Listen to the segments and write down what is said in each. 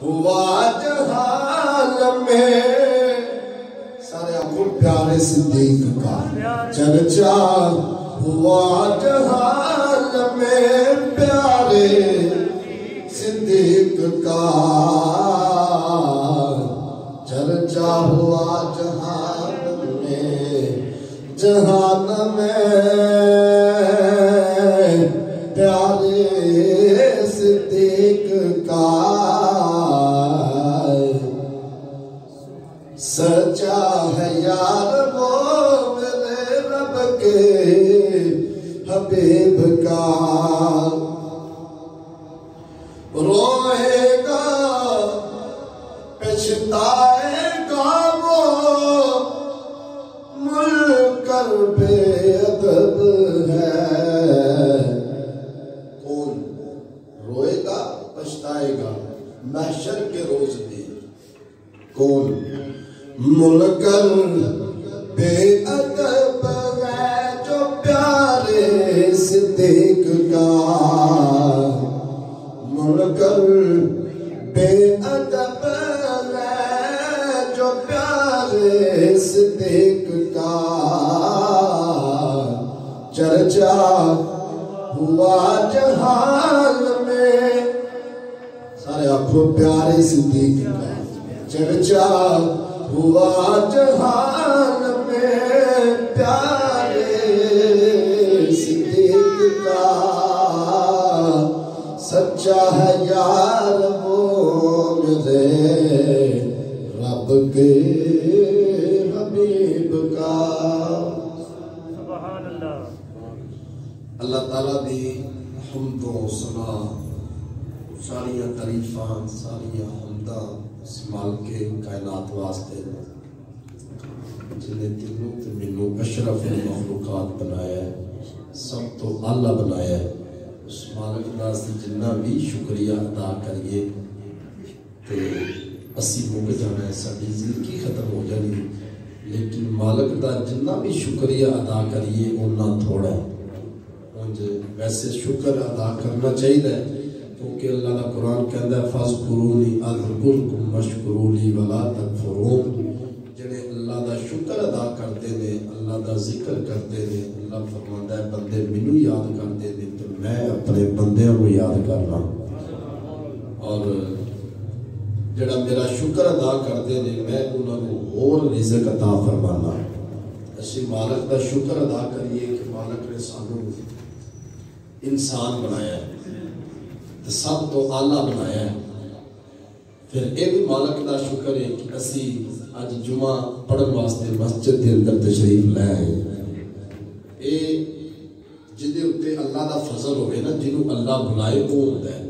ہوا جہان میں سارے آنکھوں پیارے صدیق کا چرچا ہوا جہان میں پیارے صدیق کا چرچا ہوا جہان میں پیارے صدیق کا سچا ہے یار وہ میرے رب کے حبیب کا روئے گا پچھتائے گا وہ منکر بے ادب ہے کون روئے گا پچھتائے گا محشر کے روز بھی کون منکر بے ادب ہے جو پیارے صدیق کا منکر بے ادب ہے جو پیارے صدیق کا چرچا ہوا جہان میں سارے آنکھوں پیارے صدیق کا چرچا ہوا جہان میں پیارے صدیق کا سچا ہے یار وہ میرے رب کے حبیب کا سبحان اللہ اللہ تعالیٰ دی حمد و ثنا ساریاں تعریفاں ساریاں حمداں اس مالک کائنات واسطے جنہیں تینوں تے مینوں اشرف المخلوقات بنایا ہے سب تو اعلیٰ بنایا ہے اس مالک دا اسی جنہ بھی شکریہ ادا کریے تے اسی مک جانا ہے ساری زندگی ختم ہو جانی لیکن مالک دا جنہ بھی شکریہ ادا کریے اُنہ تھوڑا ہے ویسے شکر ادا کرنا چاہیے کیونکہ اللہ کا قرآن کہتا ہے فَاذْكُرُونِي أَذْكُرْكُمْ وَاشْكُرُوا لِي وَلَا تَكْفُرُونَ جنہیں اللہ دا شکر ادا کرتے ہیں اللہ دا ذکر کرتے ہیں اللہ فرماتا ہے بندے منو یاد کرتے ہیں تو میں اپنے بندیوں کو یاد کرنا اور جڑا میرا شکر ادا کرتے ہیں میں انہوں کو اور رزق عطا فرمانا اسی مالک دا شکر ادا کریے کہ مالک نے سانوں انسان بنایا ہے سب تو اعلیٰ بنایا ہے پھر ایک مالک دا شکر ہے کہ اسی آج جمعہ پڑھن واسطے مسجد کے اندر تشریف لے آئے اے جدے اتے اللہ دا فضل ہوئے نا جنہوں اللہ بلائے وہ ہوتا ہے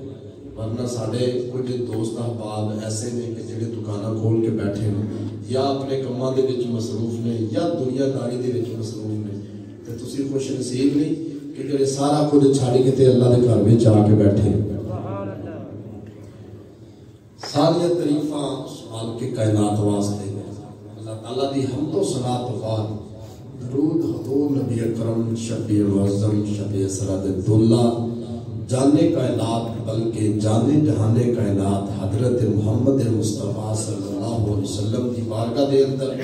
ورنہ ساڑھے کچھ دوست احباب ایسے میں کہ جنہیں دکانہ کھول کے بیٹھے ہیں یا اپنے کماں دے وچ مصروف نے یا دنیا داری دے وچ مصروف نے تو تسی خوش نصیب نہیں کہ جڑے سارا کچھ چھاڑی کے تے اللہ دے گھر وچ آ کے بیٹھے ساری تعریفاں سوال کے کائنات واسطے اللہ تعالیٰ دی حمد و ثنا تو بعد درود حضور نبی اکرم شفیع معظم شفیع اسراد الدولہ جانے کائنات بلکہ جانے جہانے کائنات حضرت محمد مصطفیٰ صلی اللہ علیہ وسلم کی بارگاہ دے اندر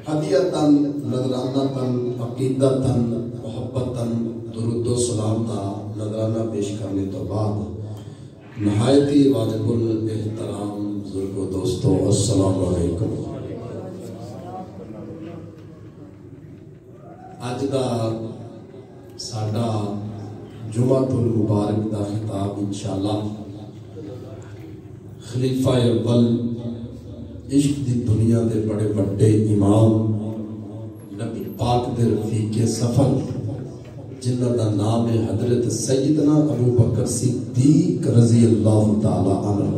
ہدیتاً نظرانتاً عقیدتاً محبتاً درود و سلام دا نظرانہ پیش کرنے تو بعد نہایتی واجب الاحترام بزرگ و دوستو السلام علیکم آج دا ساڈا جمعۃ المبارک دا خطاب انشاءاللہ خلیفہ اول عشق دی دنیا دے بڑے بڑے امام نبی پاک دے رفیق سفر جنہ دا نام ہے حضرت سیدنا ابو بکر صدیق رضی اللہ تعالی عنہ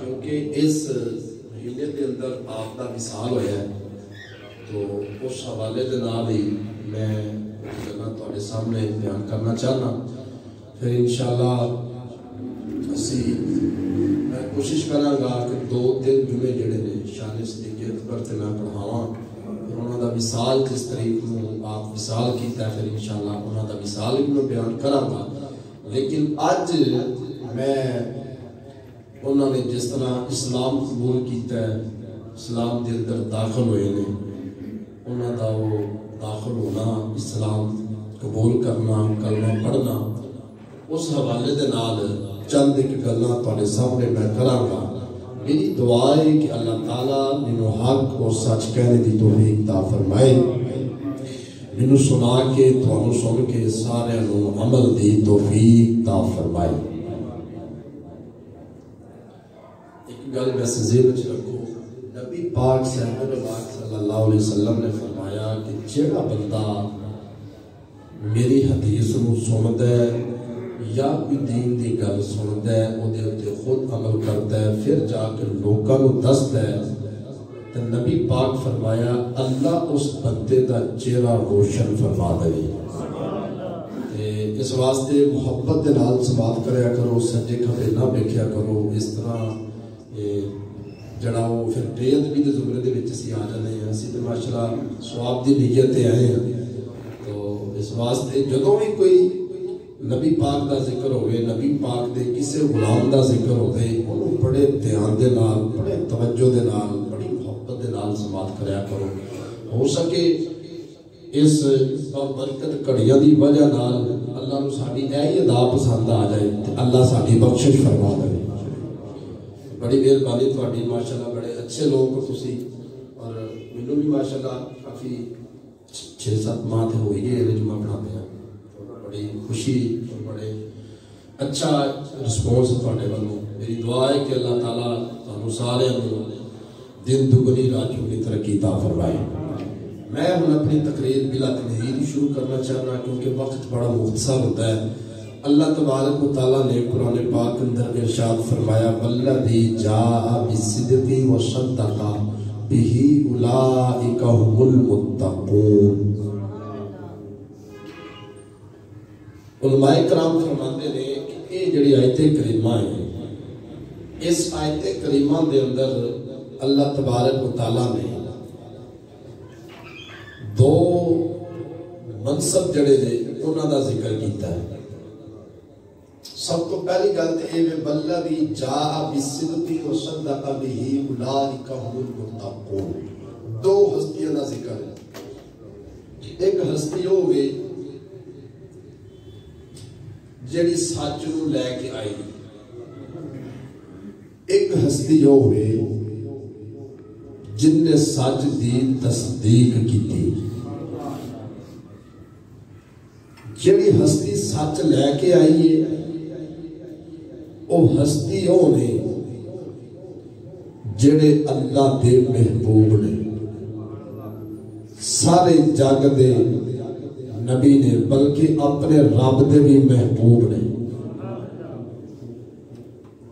کیونکہ اس مہینے کے اندر آپ کا وصال ہوا ہے تو اس حوالے کے نال ہی میں جگہ تھوڑے سامنے بیان کرنا چاہنا پھر انشاءاللہ میں کوشش کراں گا کہ 2-3 جمعے جڑے نے شان صدیق اکبر تے میں پڑھاواں انہوں دا وصال جس طریق میں آپ وصال کیتا ہے پھر انشاءاللہ انہوں دا وصال بھی میں بیان کراں گا لیکن آج میں انہوں نے جس طرح اسلام قبول کیتا ہے، اسلام دے اندر داخل ہوئے نے، انہوں دا وہ داخل ہونا، اسلام قبول کرنا، کلمہ پڑھنا، اس حوالے دے نال چند ایک گلاں تواڈے سامنے میں کراں گا۔ میری دعا ہے کہ اللہ تعالیٰ مینوں حق اور سچ کہنے دی توفیق عطا فرمائے، مینوں سنا کے تانوں سن کے سارے نوں عمل دی توفیق عطا فرمائے۔ ایک گل ویسے ذہن وچ رکھو، نبی پاک صلی اللہ علیہ وسلم نے فرمایا کہ جیڑا بندہ میری حدیث نوں سندا ہے یا کوئی دین دی گل سندا ہے، او دے اُتے خود عمل کرتا ہے، پھر جا کے لوکاں نوں دسدا ہے، تے نبی پاک فرمایا اللہ اس بندے دا چہرہ روشن فرما دے۔ اس واسطے محبت دے نال سوال کریا کرو، سجے کھبے نہ ویکھیا کرو، اس طرح جڑا وہ پھر بے ادبی دے زمرے دے وچ اسی آ جاندے ہیں۔ اسی تے ماشاءاللہ ثواب دی نیت تے آئے ہیں، تو اس واسطے جدوں بھی کوئی نبی پاک دا ذکر ہوئے، نبی پاک دے کسے غلام دا ذکر ہوئے، انہوں بڑے دھیان دے نال، بڑے توجہ دے نال، بڑی محبت دے نال سماعت کریا کرو۔ ہو سکے اس برکت کڑیاں دی وجہ نال اللہ نو ساڈی اے ادا پسند آ جائے تے اللہ ساڈی بخشش فرما دے۔ بڑی مہربانی تہاڈی، ماشاءاللہ بڑے اچھے لوگ ہو تسی، اور مینوں بھی ماشاءاللہ کافی 6-7 ماہ تے ہوئی گئے جمعہ پڑھاتے ہیں، بڑی خوشی اور بڑے اچھا رسپونس تہاڈے والوں۔ میری دعا ہے کہ اللہ تعالیٰ تانوں سارے دن دگنی رات چوگنی ترقی عطا فرمائے۔ میں ہن اپنی تقریر بلا تمہید شروع کرنا چاہنا کیونکہ وقت بڑا مختصر ہوتا ہے۔ اللہ تبارک و تعالیٰ نے قرآن پاک اندر ارشاد فرمایا والذی جاء بالصدق وصدق بہ اولئک هم المتقون۔ علماء کرام فرماتے ہیں کہ یہ جڑی آیت کریمہ ہے، اس آیت کریمہ دے اندر اللہ تبارک و تعالیٰ نے دو منصب جڑے دے انہاں دا ذکر کیتا ہے۔ سب تو پہلی گل تے اے والذی جاء بالصدق وصدق بہ اولئک هم المتقون۔ دو ہستیاں دا ذکر ہے۔ ایک ہستی ہوگی جڑی سچ نو لے کے آئی، ایک ہستی ہوگی جن نے سچ دی تصدیق کی۔ جڑی ہستی سچ لے کے آئی ہے او ہستی ہونے جڑے اللہ دے محبوب نے، سارے جگ دے نبی نے، بلکہ اپنے رب دے بھی محبوب نے۔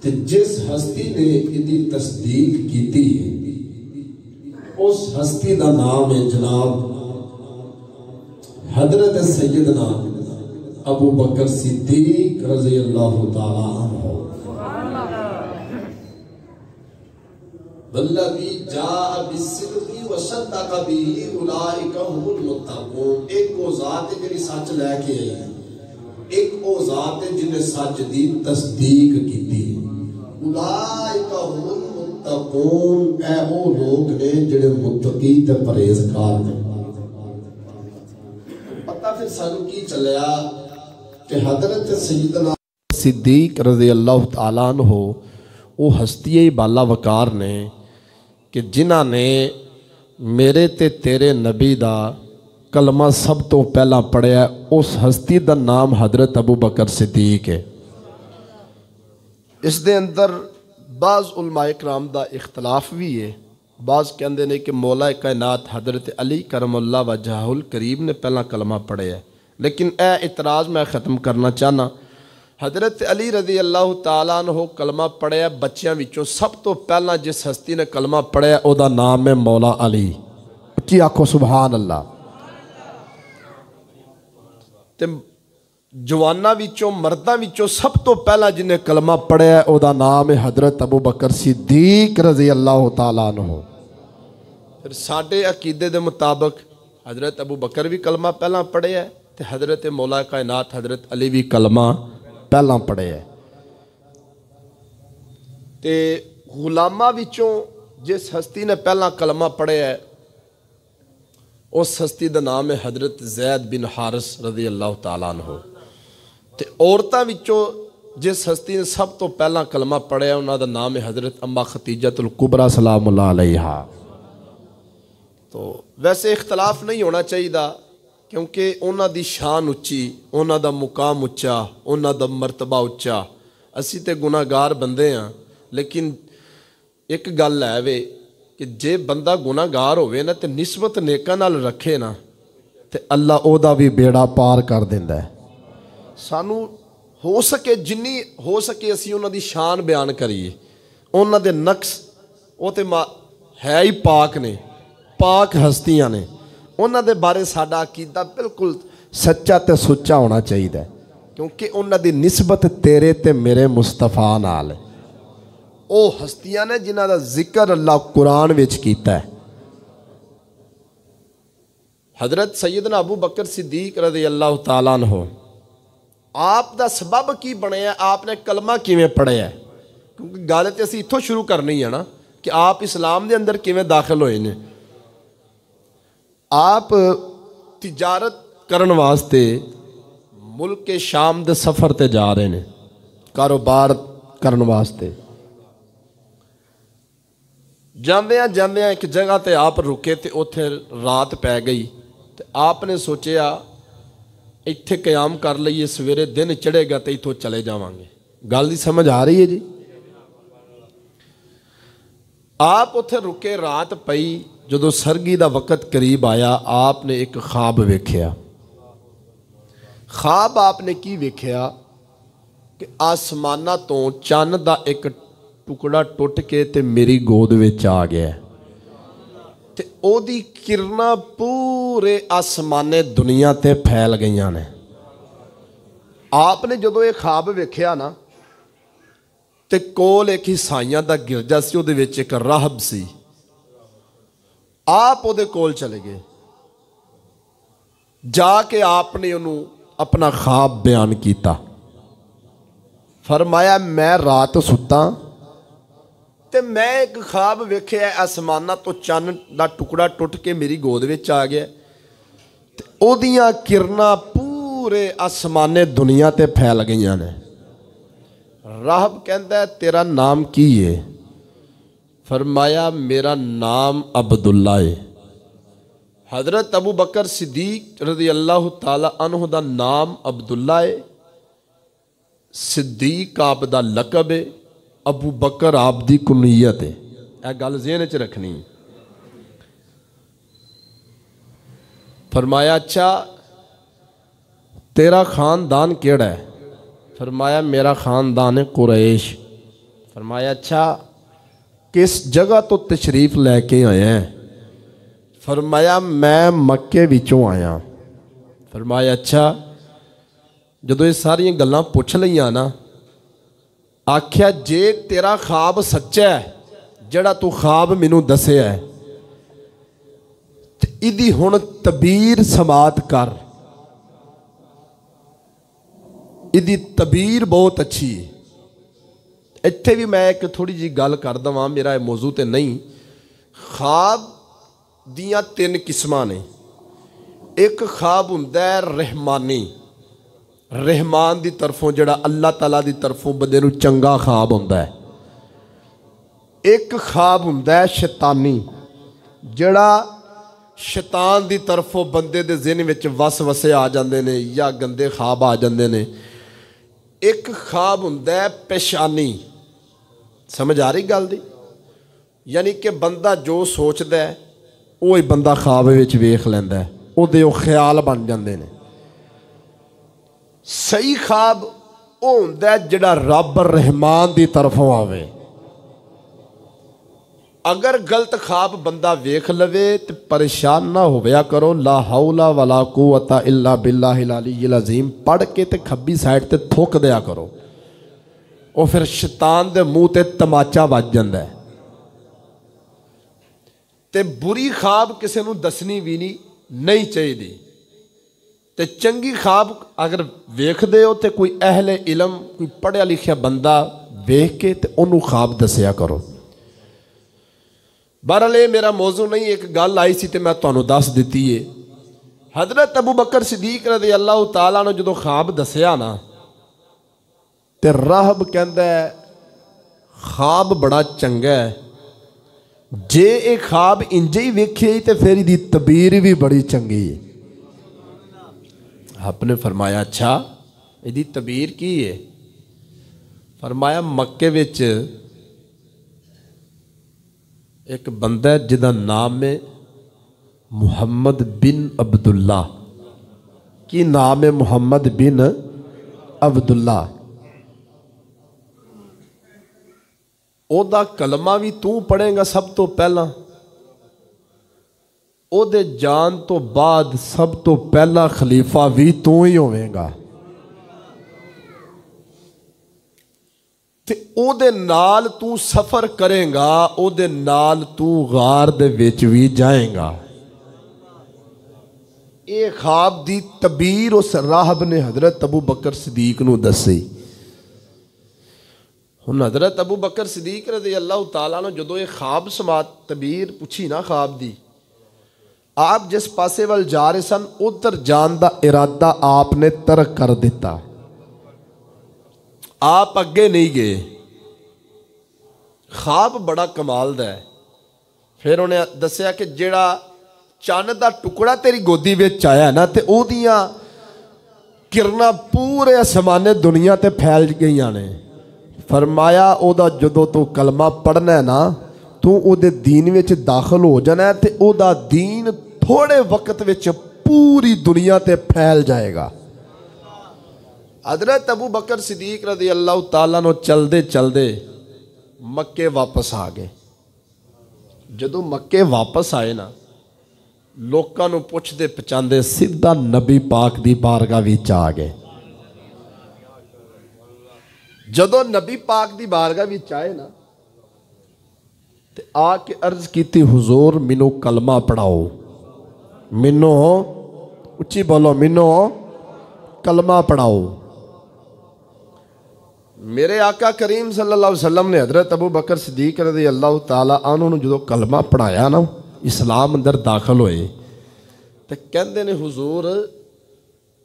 تے جس ہستی نے ادھی تصدیق کیتی ہے اس ہستی دا نام ہے جناب حضرت سیدنا ابو بکر صدیق رضی اللہ تعالیٰ عنہ۔ والذی جاء بالصدق وصدق بہ اولئک هم المتقون۔ ایک وہ ذات ہے جنہی سچ لے کے آئی ہے، ایک وہ ذات ہے جنہیں سچ دی تصدیق کی تھی۔ اولئک هم المتقون، اے وہ لوگ نے جنہیں متقی تے پرہیزگار نے۔ پتہ پھر سانو کی چلیا کہ حضرت سیدنا صدیق رضی اللہ تعالیٰ عنہ وہ ہستی بالا وقار نے کہ جنہاں نے میرے تے تیرے نبی دا کلمہ سب تو پہلا پڑھیا، اس ہستی دا نام حضرت ابو بکر صدیق ہے۔ اس دے اندر بعض علماء کرام دا اختلاف بھی ہے، بعض کہندے نے کہ مولا کائنات حضرت علی کرم اللہ وجہہ الکریم نے پہلا کلمہ پڑھیا ہے، لیکن اے اعتراض میں ختم کرنا چاہنا۔ حضرت علی رضی اللہ تعالیٰ عنہ کلمہ پڑھیا بچیاں وچوں سب تو پہلا جس ہستی نے کلمہ پڑھیا او دا نام ہے مولا علی۔ کی آکھو سبحان اللہ۔ تے جواناں وچوں مرداں وچوں سب تو پہلا جنہیں کلمہ پڑھیا او دا نام ہے حضرت ابو بکر صدیق رضی اللہ تعالیٰ عنہ۔ پھر ساڈے عقیدے دے مطابق حضرت ابو بکر بھی کلمہ پہلا پڑھیا ہے تے حضرت مولا کائنات حضرت علی بھی کلمہ پہلا پڑھے ہے۔ تے غلاماں وچوں جس ہستی نے پہلا کلمہ پڑھیا ہے اس ہستی دا نام ہے حضرت زید بن حارث رضی اللہ تعالیٰ عنہ. تے عورتاں وچوں جس ہستی نے سب تو پہلا کلمہ پڑھیا انہاں دا نام ہے حضرت اما ختیجۃ الکبریٰ سلام اللہ علیہا. تو ویسے اختلاف نہیں ہونا چاہیے کیونکہ انہاں دی شان اچھی، انہاں دا مقام اچا، انہاں دا مرتبہ اچا. اسی تے گناہ گار بندے ہیں، لیکن ایک گل ہے وے کہ جے بندہ گناہ گار ہوئے نا تے نسبت نیکاں نال رکھے نا تے اللہ او دا بھی بیڑا پار کر دیندا ہے. سانو ہو سکے جنی ہو سکے اسی انہاں دی شان بیان کریے. انہاں دے نقص وہ تے ہے ہی پاک نے، پاک ہستیاں نے. انہاں دے بارے ساڈا عقیدہ بالکل سچا تے سچا ہونا چاہیے کیونکہ انہاں دی نسبت تیرے تے میرے مصطفیٰ نال ہے. او ہستیاں نے جنہاں دا ذکر اللہ قرآن وچ کیتا ہے. حضرت سیدنا ابو بکر صدیق رضی اللہ تعالیٰ عنہ آپ دا سبب کی بنیا، آپ نے کلمہ کیویں پڑھیا ہے؟ کیونکہ گل تے اسی اتھوں شروع کرنی ہے نا کہ آپ اسلام دے اندر کیویں داخل ہوئے نے. آپ تجارت کرن واسطے ملک شام دے سفر تے جا رہے ہیں کاروبار کرن واسطے. جاندیاں ایک جگہ تے آپ رکے تے اوتھے رات پੈ گئی تے آپ نے سوچیا ایتھے قیام کر لئیے، سویرے دن چڑھے گا تے ایتھوں چلے جاواں گے. گل دی سمجھ آ رہی ہے جی؟ آپ اوتھے رکے، رات پئی، جدو سرگی دا وقت قریب آیا آپ نے ایک خواب ویکھیا. خواب آپ نے کی ویکھیا کہ آسمانہ تو چاند دا ایک ٹکڑا ٹوٹ کے تے میری گود وچ آ گیا تے او دی کرنا پورے آسمانے دنیا تے پھیل گئیاں نے. آپ نے جدو یہ خواب ویکھیا نا تے کول ایک عیسائیاں دا گرجا سی، او دے وچ ایک راہب سی. آپ او دے کول چلے گئے، جا کے آپ نے انہوں اپنا خواب بیان کیتا. فرمایا میں رات ستا تے میں ایک خواب ویکھیا ہے آسمانہ تو چند دا ٹکڑا ٹوٹ کے میری گود وچ آ گیا تے او دیاں کرنا پورے آسمانے دنیا تے پھیل گئیاں نے. راہب کہندا ہے تیرا نام کی ہے؟ فرمایا میرا نام عبداللہ ہے. حضرت ابو بکر صدیق رضی اللہ تعالی عنہ دا نام عبداللہ ہے، صدیق آپ دا لقب ہے، ابو بکر آپ دی کنیت ہے. اے گل ذہن وچ رکھنی. فرمایا اچھا تیرا خاندان کیڑا ہے؟ فرمایا میرا خاندان ہے قریش. فرمایا اچھا کس جگہ تو تشریف لے کے آئے ہیں؟ فرمایا میں مکے وچوں آیا. فرمایا اچھا جدو یہ ساری گلاں پوچھ لیاں نا آکھیا جے تیرا خواب سچا ہے جڑا تو خواب مینوں دسے ہے تے ایدی ہن تعبیر سماعت کر. ایدی تعبیر بہت اچھی ہے. اتھے بھی میں ایک تھوڑی جی گل کر دواں، میرا موضوع تے نہیں. خواب دیاں 3 قسماں نے. ایک خواب ہوندا ہے رحمانی، رحمان دی طرفوں جڑا اللہ تعالیٰ دی طرفوں بندے نو چنگا خواب ہوندا ہے. ایک خواب ہوندا ہے شیطانی جڑا شیطان دی طرفوں بندے دے ذہن وچ وسوسے آ جاندے نے یا گندے خواب آ جاندے نے. ایک خواب ہوندا ہے پیشانی. سمجھ آ رہی گل دی؟ یعنی کہ بندہ جو سوچدا ہے وہی بندہ خواب وچ ویکھ لیندا ہے، او دے او خیال بن جاندے نے. صحیح خواب او ہوندا ہے جڑا رب رحمان دی طرفوں آوے. اگر غلط خواب بندہ ویکھ لوے تو پریشان نہ ہویا کرو. لا حول ولا قوت الا باللہ العلی العظیم پڑھ کے تے کھبی سائڈ تے تھوک دیا کرو، او پھر شیطان دے منہ تے تماچا وج جاندا ہے. تے بری خواب کسے نو دسنی بھی نہیں چاہیے. تے چنگی خواب اگر ویکھدے ہو تے کوئی اہل علم کوئی پڑھیا لکھیا بندہ ویکھ کے تے انہوں خواب دسیا کرو. بہرحال یہ میرا موضوع نہیں, ایک گل آئی سی تے میں تانوں دس دیتی ہے. حضرت ابو بکر صدیق رضی اللہ تعالیٰ نے جدو خواب دسیا نا تے راہب کہندا ہے خواب بڑا چنگا ہے, جے ایک خواب انجے ہی ویکھے تے پھر دی تعبیر بھی بڑی چنگی ہے. آپ نے فرمایا اچھا یہ تعبیر کی ہے؟ فرمایا مکے وچ ایک بندہ ہے جدا نام ہے محمد بن عبداللہ. کی نام ہے؟ محمد بن عبداللہ. او دا کلمہ بھی تو پڑھیں گا سب تو پہلا, او دے جان تو بعد سب تو پہلا خلیفہ بھی تو ہی ہوئے گا. تے او دے نال تو سفر کریں گا, او دے نال تو غار دے وچ بھی جائیں گا. اے خواب دی تعبیر اس راہب نے حضرت ابو بکر صدیق نو دسی. ہن حضرت ابو بکر صدیق رضی اللہ تعالیٰ نے جدو یہ خواب سماعت تعبیر پوچھی نا خواب دی, آپ جس پاسے وال جا رہے سن ادھر جان دا ارادہ آپ نے ترک کر دیتا, آپ اگے نہیں گئے. خواب بڑا کمال دا ہے. پھر انہیں دسیا کہ جیڑا چاند دا ٹکڑا تیری گودی وچ آیا نا تے او دیاں کرنا پورے آسمانے دنیا تے پھیل گئیاں نے. فرمایا او دا جدو تو کلمہ پڑھنا ہے نا تو او دے دین وچ داخل ہو جانا ہے تے او دا دین تھوڑے وقت وچ پوری دنیا تے پھیل جائے گا. حضرت ابو بکر صدیق رضی اللہ تعالیٰ نو چل دے مکے واپس آ گئے. جدو مکے واپس آئے نا لوکاں نو پوچھ دے پچاندے سیدھا نبی پاک دی بارگاہ وچ آ گئے. جدو نبی پاک دی بارگاہ وچ آئے نا تے آ کے عرض کیتی حضور مینوں کلمہ پڑھاؤ, مینوں اچھی بولو مینوں کلمہ پڑھاؤ. میرے آقا کریم صلی اللہ علیہ وسلم نے حضرت ابو بکر صدیق رضی اللہ تعالیٰ عنہ نے جدو کلمہ پڑھایا نا اسلام اندر داخل ہوئے تے کہندے نے حضور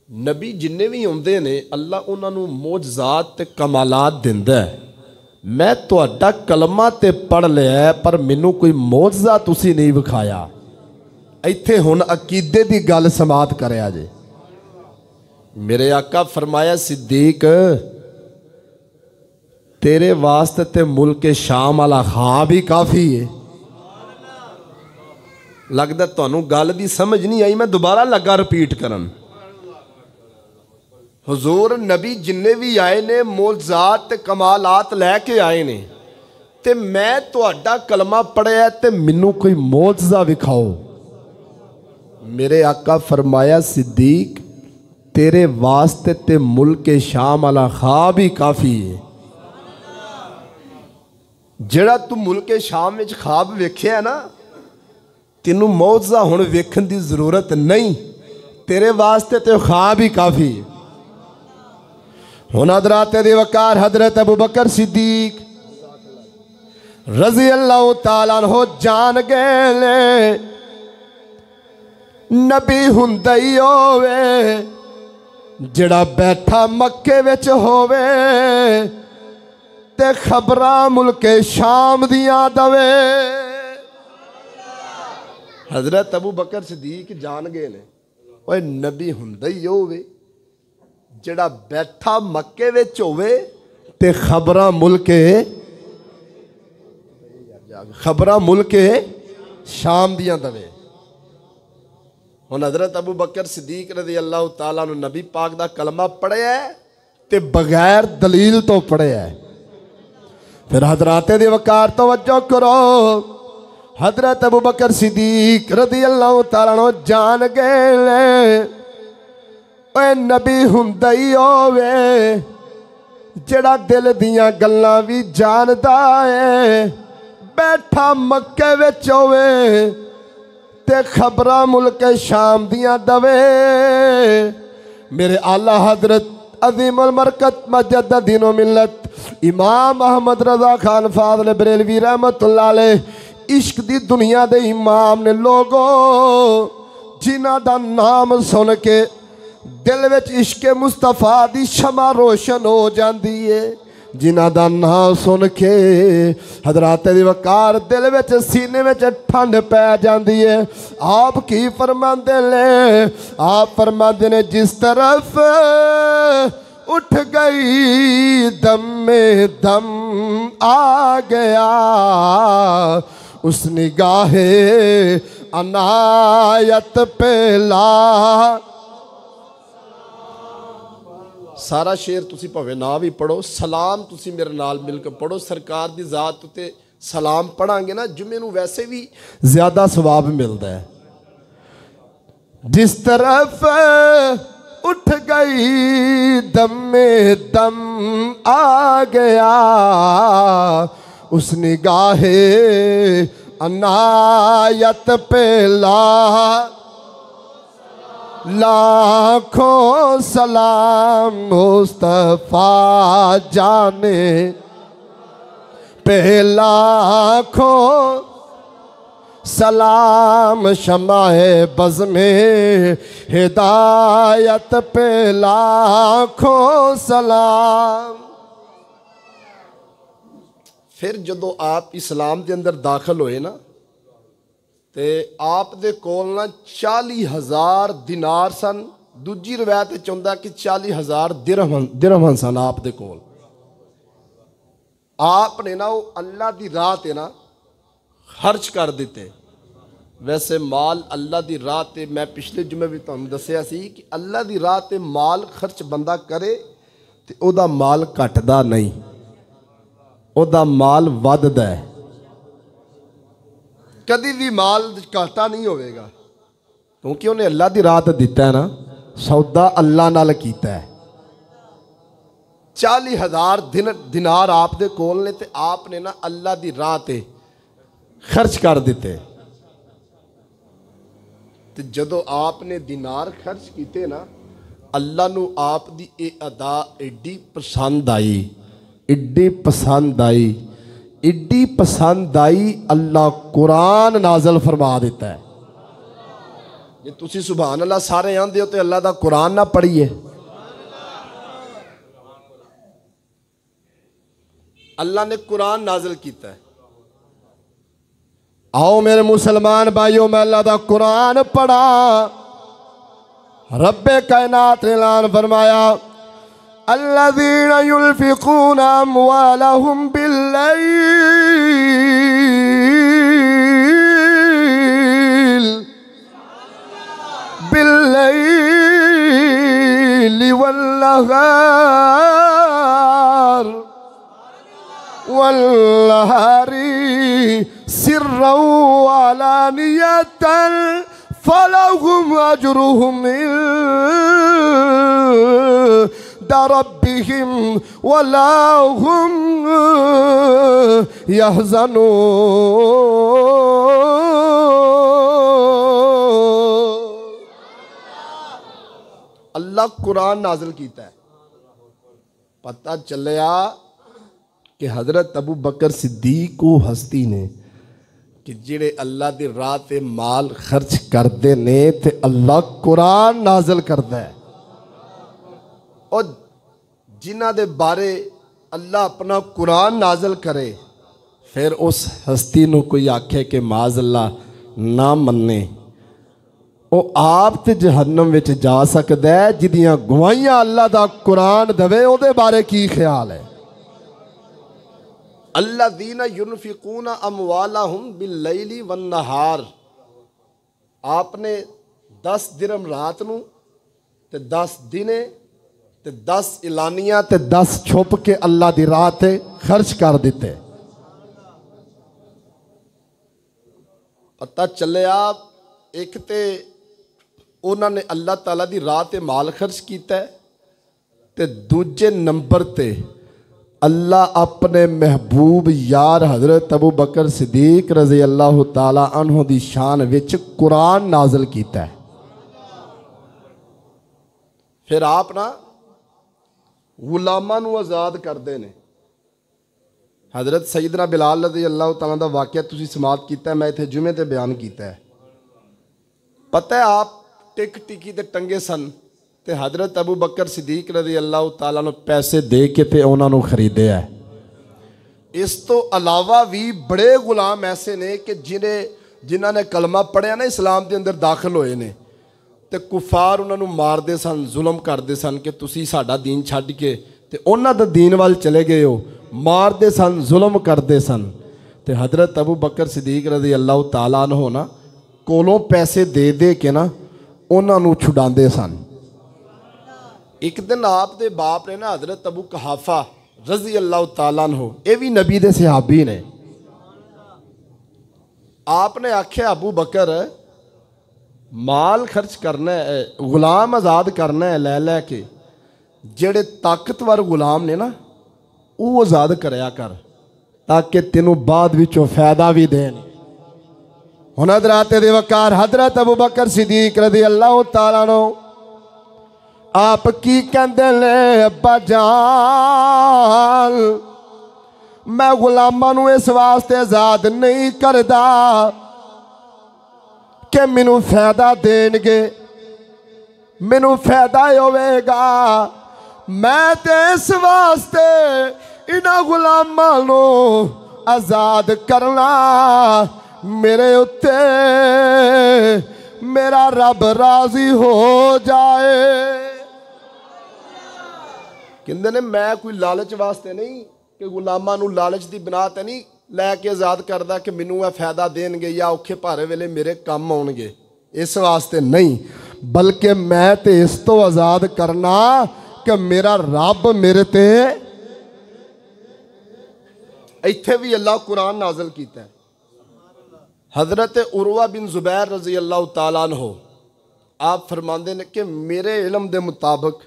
نبی جننے بھی ہوندے نے اللہ انہاں نو معجزات تے کمالات دیندا ہے. میں تہاڈا کلمہ تے پڑھ لیا ہے پر مینوں کوئی معجزہ تسی نہیں وکھایا. ایتھے ہن عقیدے دی گل سماعت کریا جے. میرے آقا فرمایا صدیق تیرے واسطے تے ملک شام والا خواب ہی کافی ہے. لگدا تانوں گل دی سمجھ نہیں آئی, میں دوبارہ لگا رپیٹ کرن. حضور نبی جننے بھی آئے نے معجزات تے کمالات لے کے آئے نے تے میں تہاڈا کلمہ پڑھیا تے مینوں کوئی معجزہ وکھاؤ. میرے آقا فرمایا صدیق تیرے واسطے تے ملک شام والا خواب ہی کافی ہے. جڑا تو ملک شام وچ خواب ویکھیا ہے نا تینوں معجزہ ہن ویکھن دی ضرورت نہیں, تیرے واسطے تے خواب ہی کافی ہے. ہن حضرات دی وقار حضرت ابو بکر صدیق رضی اللہ تعالیٰ عنہ جان گئے لے نبی ہندئی ہووے جڑا بیٹھا مکے وچ ہووے تے خبراں ملک شام دیاں دوے. حضرت ابو بکر صدیق جان گئے نے اوے نبی ہندئی ہووے جڑا بیٹھا مکے وچ ہووے تے خبراں ملک شام دیاں دوے. ہن حضرت ابو بکر صدیق رضی اللہ تعالیٰ عنہ نبی پاک دا کلمہ پڑھیا ہے تے بغیر دلیل تو پڑھیا ہے. پھر حضرات دی وقار توجہ کرو. حضرت ابو بکر صدیق رضی اللہ تعالیٰ عنہ جان گئے لے اے نبی ہندئی ہووے جڑا دل دیاں گلاں بھی جاندا ہے بیٹھا مکے وچ ہووے تے خبراں ملک شام دیاں دوے. میرے اعلیٰ حضرت عظیم المرکت مجدد دین و ملت امام احمد رضا خان فاضل بریلوی رحمت اللہ علیہ عشق دی دنیا دے امام نے لوگوں جنہ دا نام سن کے دل وچ عشق مصطفیٰ دی شمع روشن ہو جاندی ہے، جنہ دا نام سن کے حضرات دی وقار دل وچ سینے وچ ٹھنڈ پہ جاندی ہے۔ آپ کی فرماندے لے، آپ فرماندے نے جس طرف اٹھ گئی دم میں دم آ گیا، اس نگاہ عنایت پہ لا۔ سارا شعر تسی پوے نہ بھی پڑھو، سلام تسی میرے نال مل کے پڑھو، سرکار دی ذات تے سلام پڑھاں گے نا جمعے نو ویسے بھی زیادہ ثواب ملتا ہے۔ جس طرف اٹھ گئی دم میں دم آ گیا، اس نگاہ عنایت پہ لاکھوں سلام مصطفیٰ جانے پہ، لاکھوں سلام شمع بز میں ہدایت پہ، لاکھوں سلام۔ پھر جدو آپ اسلام دے اندر داخل ہوئے نا تے آپ دے کول نا 40,000 دینار سن، دوجی روایت چاہتا کہ 40,000 درہم سن آپ دے کول۔ آپ نے نا وہ اللہ دی راہ تے نا خرچ کر دیتے۔ ویسے مال اللہ دی راہ تے میں پچھلے جمعے بھی تم دسیا سی کہ اللہ دی راہ تے مال خرچ بندہ کرے تے او دا مال کٹدا نہیں، او دا مال وددا ہے، کدی بھی مال گھاٹا نہیں ہوئے گا، کیونکہ انہیں اللہ دی راہ تے دیتا ہے نا، سودا اللہ نال کیتا ہے۔ 40,000 دینار آپ دے کول نے تے آپ نے نا اللہ دی راہ تے خرچ کر دیتے۔ تے جدو آپ نے دینار خرچ کیتے نا، اللہ نو آپ دی اے ادا ایڈی پسند آئی، ایڈی پسند آئی، ایڈی پسند آئی، اللہ قرآن نازل فرما دیتا ہے۔ یہ تسی سبحان اللہ سارے آندے ہو تے اللہ دا قرآن نہ پڑھیے۔ اللہ نے قرآن نازل کیتا ہے۔ آؤ میرے مسلمان بھائیوں، میں اللہ دا قرآن پڑھا۔ رب کائنات نے اعلان فرمایا الذین ينفقون اموالهم باللیل والنهار سرا وعلانية فلهم أجرهم عند ربهم ولا هم يحزنون۔ اللہ قرآن نازل کیتا ہے۔ پتہ چلیا کہ حضرت ابو بکر صدیق کو ہستی نے کہ جڑے اللہ دی راہ تے مال خرچ کردے نے تے اللہ قرآن نازل کردہ ہے، اور جنہ دے بارے اللہ اپنا قرآن نازل کرے پھر اس ہستی نو کوئی آکھے کہ معاذ اللہ نہ مننے، او آپ تے جہنم وچ جا سکدا ہے۔ جدیاں گوائیاں اللہ دا قرآن دوے او دے بارے کی خیال ہے؟ الذین ينفقون اموالہم باللیل والنہار، آپ نے 10 درہم رات نو تے 10 دنے تے 10 اعلانیہ تے 10 چھپ کے اللہ دی راہ تے خرچ کر دیتے۔ پتہ چلے آپ ایک تے انہوں نے اللہ تعالیٰ دی راہ تے مال خرچ کیتا ہے، تے دوجے نمبر تے اللہ اپنے محبوب یار حضرت ابو بکر صدیق رضی اللہ تعالیٰ عنہ دی شان وچ قرآن نازل کیتا ہے۔ پھر آپ نا غلاماں نو آزاد کرتے ہیں. حضرت سیدنا بلال رضی اللہ تعالیٰ دا واقعہ تسی سماعت کیتا ہے, میں اتنے جمعے تے بیان کیتا ہے. پتہ ہے آپ ٹک ٹکی تے ٹنگے سن تے حضرت ابو بکر صدیق رضی اللہ تعالیٰ نے پیسے دے کے تے انہاں نو خریدے ہے. اس تو علاوہ بھی بڑے غلام ایسے نے کہ جنہاں نے کلمہ پڑھیا نا اسلام دے اندر داخل ہوئے نے تے کفار انہاں نو مار دے سن, ظلم کر دے سن کہ تسی ساڈا دین چھڈ کے تے انہاں دا دین وال چلے گئے ہو, مار دے سن, ظلم کر دے سن. تے حضرت ابو بکر صدیق رضی اللہ تعالیٰ عنہ نا کولوں پیسے دے دے کے نا انہاں نو چھڈاندے سن. ایک دن آپ دے باپ نے نا حضرت ابو قحافہ رضی اللہ تعالیٰ عنہ, یہ بھی نبی دے صحابی نے, آپ نے آکھیا ابو بکر مال خرچ کرنا ہے, غلام آزاد کرنا ہے لے لے کے, جڑے طاقتور غلام نے نا وہ آزاد کریا کر تاکہ تینوں بعد وچوں فائدہ بھی دین. ہن حضرات دے وقار حضرت ابو بکر صدیق رضی اللہ تعالیٰ عنہ آپ کی کہندے نے ابا جان میں غلاماں نو اس واسطے آزاد نہیں کردا کہ مینوں فائدہ دین گے, مینوں فائدہ ہوئے گا, میں تے اس واسطے انہاں غلاماں نو آزاد کرنا میرے اتے میرا رب راضی ہو جائے. کہندے نے میں کوئی لالچ واسطے نہیں کہ غلاماں نو لالچ دی بنا تے نہیں لے کے آزاد کردا کہ مینوں اے فائدہ دین گے یا اوکھے بھارے ویلے میرے کام آن گے, اس واسطے نہیں, بلکہ میں تے اس تو آزاد کرنا کہ میرا رب میرے تے. ایتھے بھی اللہ قرآن نازل کیتا ہے. حضرت عروہ بن زبیر رضی اللہ تعالیٰ عنہ آپ فرماندے نے کہ میرے علم دے مطابق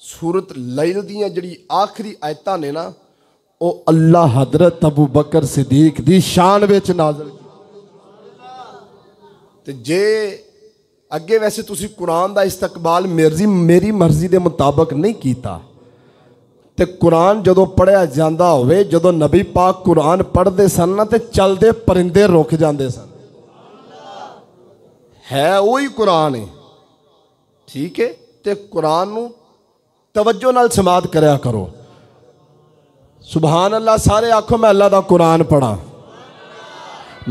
سورت لیل دیاں جڑی آخری آیتاں نے نا او اللہ حضرت ابو بکر صدیق دی شان وچ نازل کی. تے جے اگے ویسے تسی قرآن دا استقبال میری مرضی دے مطابق نہیں کیتا تے قرآن جدو پڑھیا جاندہ ہوئے, جدو نبی پاک قرآن پڑھ دے سن نا تے چل دے پرندے روک جاندے سن. ہے وہی قرآن ہے, ٹھیک ہے, تے قرآن نو توجہ نال سماعت کریا کرو. سبحان اللہ سارے آنکھوں میں اللہ دا قرآن پڑھا.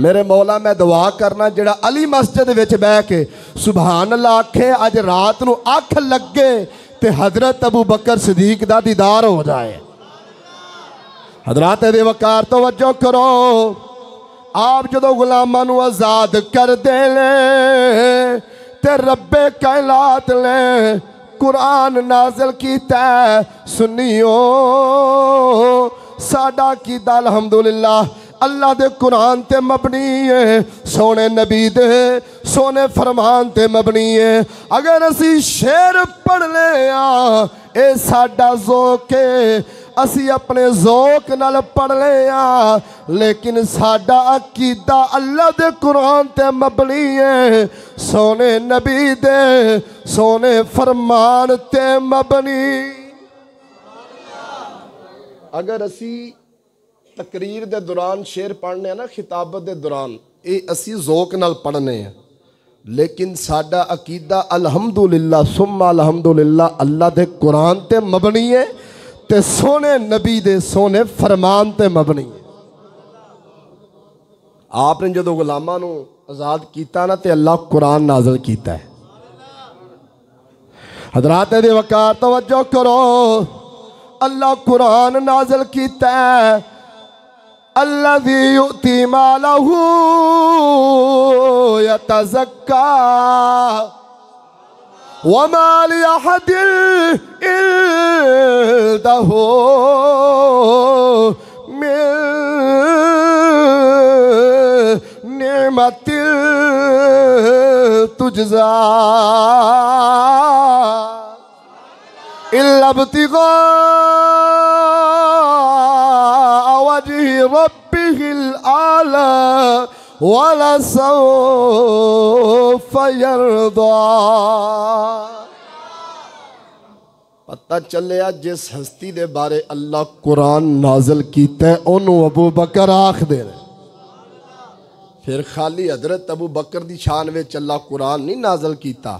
میرے مولا میں دعا کرنا جڑا علی مسجد وچ بیٹھ کے سبحان اللہ آکھے اج رات نو آنکھ لگے تے حضرت ابو بکر صدیق دا دیدار ہو جائے. حضرات دے وقار توجہ کرو, آپ جدو غلاماں نو آزاد کر دے لے تے رب کائنات لے قرآن نازل کیتا ہے. سنیو ساڈا کیتا الحمدللہ اللہ دے قرآن تے مبنی ہے, سونے نبی دے سونے فرمان تے مبنی ہے. اگر اسی شعر پڑھ لے اے ساڈا ذوق ہے, اسی اپنے ذوق نال پڑھ لے لیکن ساڈا عقیدہ اللہ دے قرآن تے مبنی ہے, سونے نبی دے سونے فرمان تے مبنی. اگر اسی تقریر دے دوران شعر پڑھنے ہیں نا, خطابت دے دوران اے اسی ذوق نال پڑھنے ہیں, لیکن ساڈا عقیدہ الحمدللہ ثم الحمدللہ اللہ دے قرآن تے مبنی ہے تے سونے نبی دے سونے فرمان تے مبنی ہے. آپ نے جدو غلاماں نو آزاد کیتا نا تے اللہ قرآن نازل کیتا ہے. حضرات دے وقار توجہ کرو, اللہ قرآن نازل کیتا ہے. الذی یؤتی مالہ یتزکا وما لأحد عنده من نعمت تجزا الا ابتغاء وجه ربه الأعلى ولسوف يرضى. پتہ چلیا جس ہستی دے بارے اللہ قرآن نازل کیتا ہے انہوں ابو بکر آکھ دے رہے. پھر خالی حضرت ابو بکر دی شان وچ اللہ قرآن نہیں نازل کیتا.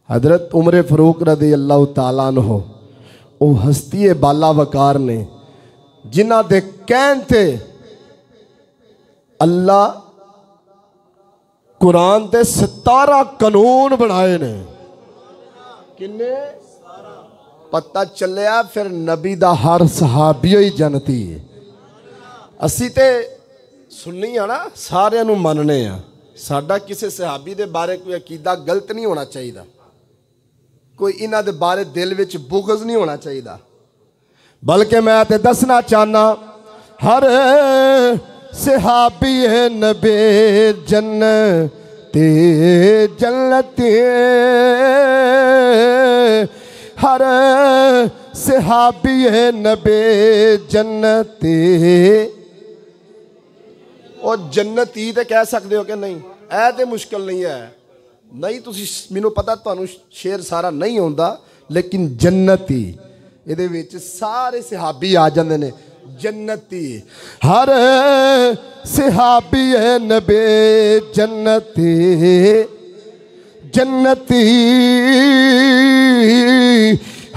حضرت عمر فاروق رضی اللہ تعالیٰ عنہ او ہستی بالا وقار نے جنہ دے کہن تھے اللہ قرآن دے 17 قانون بنائے نے. کنے پتہ چلیا پھر نبی دا ہر صحابی ہی جنتی ہے. اسی تے سننی ہے نا سارے نو مننے ہیں. ساڈا کسے صحابی دے بارے کوئی عقیدہ غلط نہیں ہونا چاہیے. کوئی انہاں دے بارے دل وچ بغض نہیں ہونا چاہیے. بلکہ میں تے دسنا چاہنا ہر صحابی نبی جنتی جنتی ہر صحابی نبی جنتی. اور جنتی تے کہہ سکتے ہو کہ نہیں اے تے مشکل نہیں ہے. نہیں تسی مینوں پتہ تانوں شعر سارا نہیں ہوندا لیکن جنتی یہ وچ سارے صحابی آ جاندے نے. جنتی ہر صحابی نبی جنتی جنتی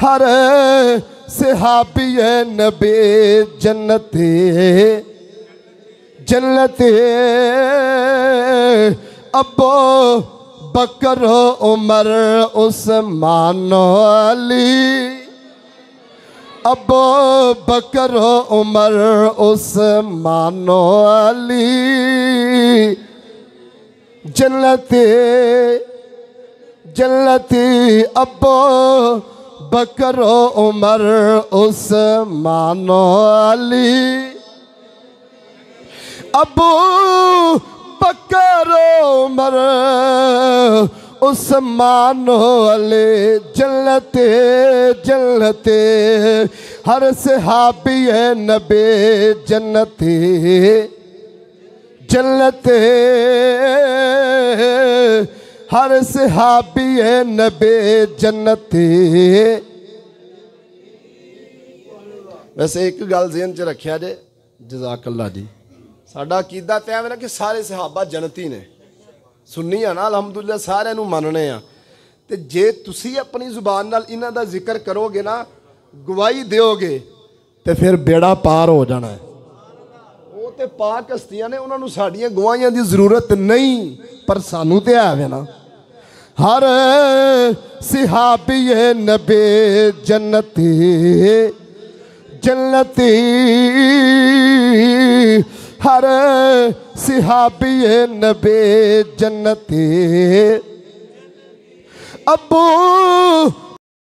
ہر صحابی نبی جنتی جنتی. ابو بکر عمر عثمان علی ابو بکر عمر عثمان علی جنتی جنتی. ابو بکر عمر عثمان علی ابو بکر عمر عثمان علی جنتی جنتی ہر صحابی نبی جنتی جنتی ہر صحابی نبی جنتی. ویسے ایک گل ذہن چ رکھیا جے جزاک اللہ جی. ساڈا عقیدہ تے ہے نا کہ سارے صحابہ جنتی نے. سننی ہے نا الحمدللہ سارے نو مننے ہیں. تے جے تسی اپنی زبان نال انہاں دا ذکر کرو گے نا گواہی دیو گے تے پھر بیڑا پار ہو جانا ہے. وہ تے پاک ہستیاں نے انہاں نو ساڈیاں گواہیاں دی ضرورت نہیں پر سانو تے ہے نا. ہر صحابی نبی جنتی جنتی ہر صحابی نبی جنتی. ابو